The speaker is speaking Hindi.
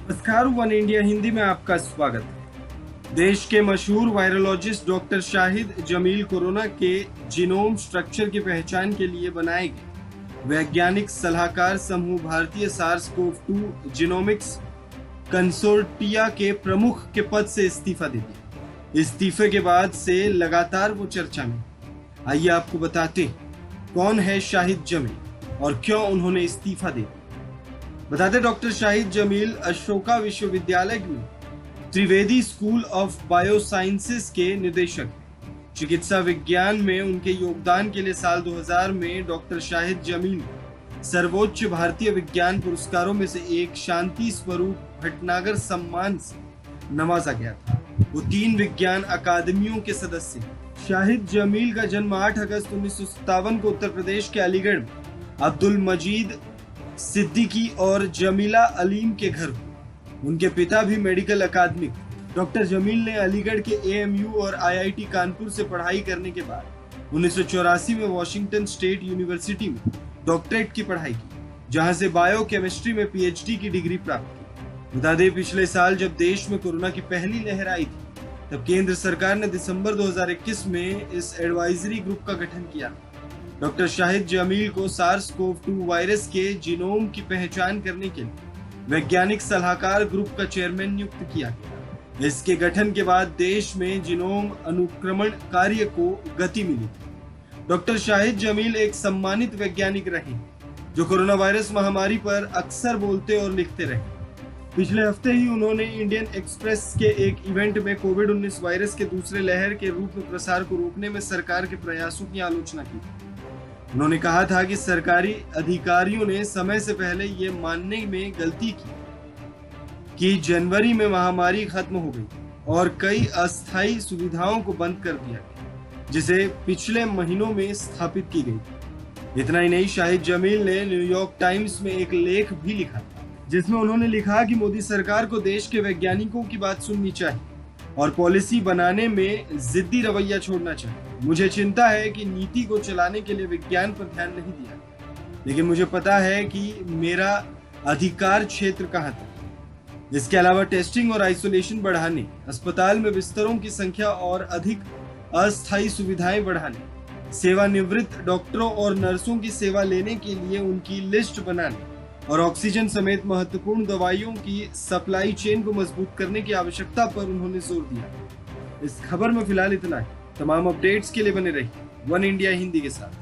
नमस्कार, वन इंडिया हिंदी में आपका स्वागत है। देश के मशहूर virologist doctor Shahid Jameel corona के जीनोम स्ट्रक्चर की पहचान के लिए बनाए गए वैज्ञानिक सलाहकार समूह भारतीय सार्स-कोव-2 जीनोमिक्स कंसोर्टिया के प्रमुख के पद से इस्तीफा दे दिया। इस्तीफे के बाद से लगातार वो चर्चा में। आइए आपको बताते हैं कौन है शाहिद जमील और क्यों उन्होंने इस्तीफा दे दिया। बताते डॉक्टर शाहिद जमील अशोका विश्वविद्यालय में त्रिवेदी स्कूल ऑफ बायोसाइंसेस के निदेशक हैं। चिकित्सा विज्ञान में उनके योगदान के लिए साल 2000 में डॉक्टर शाहिद जमील सर्वोच्च भारतीय विज्ञान पुरस्कारों में से एक शांति स्वरूप भटनागर सम्मान से नवाजा गया था। वो 3 विज्ञान अकादमियों के सदस्य हैं। शाहिद जमील का जन्म 8 अगस्त 1957 को उत्तर प्रदेश के अलीगढ़ में अब्दुल मजीद सिद्दीकी और जमीला अलीम के घर हुआ। उनके पिता भी मेडिकल अकादमिक। डॉक्टर जमील ने अलीगढ़ के एएमयू और आईआईटी कानपुर से पढ़ाई करने के बाद 1984 में वॉशिंगटन स्टेट यूनिवर्सिटी में डॉक्टरेट की पढ़ाई की, जहां से बायोकेमिस्ट्री में पीएचडी की डिग्री प्राप्त की। बता दें, पिछले साल जब देश में कोरोना की पहली लहर आई थी, तब केंद्र सरकार ने दिसंबर 2021 में इस एडवाइजरी ग्रुप का गठन किया। डॉक्टर शाहिद जमील को सार्स-कोव-2 वायरस के जीनोम की पहचान करने के लिए वैज्ञानिक सलाहकार ग्रुप का चेयरमैन नियुक्त किया गया। इसके गठन के बाद देश में जीनोम अनुक्रमण कार्य को गति मिली। डॉक्टर शाहिद जमील एक सम्मानित वैज्ञानिक रहे जो कोरोना वायरस महामारी पर अक्सर बोलते और लिखते रहे। पिछले हफ्ते ही उन्होंने इंडियन एक्सप्रेस के एक इवेंट में कोविड-19 वायरस के दूसरे लहर के रूप में प्रसार को रोकने में सरकार के प्रयासों की आलोचना की। उन्होंने कहा था कि सरकारी अधिकारियों ने समय से पहले ये मानने में गलती की कि जनवरी में महामारी खत्म हो गई और कई अस्थायी सुविधाओं को बंद कर दिया गया, जिसे पिछले महीनों में स्थापित की गई। इतना ही नहीं, शाहिद जमील ने न्यूयॉर्क टाइम्स में एक लेख भी लिखा, जिसमें उन्होंने लिखा कि मोदी सरकार को देश के वैज्ञानिकों की बात सुननी चाहिए और पॉलिसी बनाने में जिद्दी रवैया छोड़ना चाहिए। मुझे चिंता है कि नीति को चलाने के लिए विज्ञान पर ध्यान नहीं दिया, लेकिन मुझे पता है कि मेरा अधिकार क्षेत्र कहाँ तक। इसके अलावा टेस्टिंग और आइसोलेशन बढ़ाने, अस्पताल में बिस्तरों की संख्या और अधिक अस्थायी सुविधाएं बढ़ाने, सेवानिवृत्त डॉक्टरों और नर्सों की सेवा लेने के लिए उनकी लिस्ट बनाने और ऑक्सीजन समेत महत्वपूर्ण दवाइयों की सप्लाई चेन को मजबूत करने की आवश्यकता पर उन्होंने जोर दिया। इस खबर में फिलहाल इतना है। तमाम अपडेट्स के लिए बने रहिए वन इंडिया हिंदी के साथ।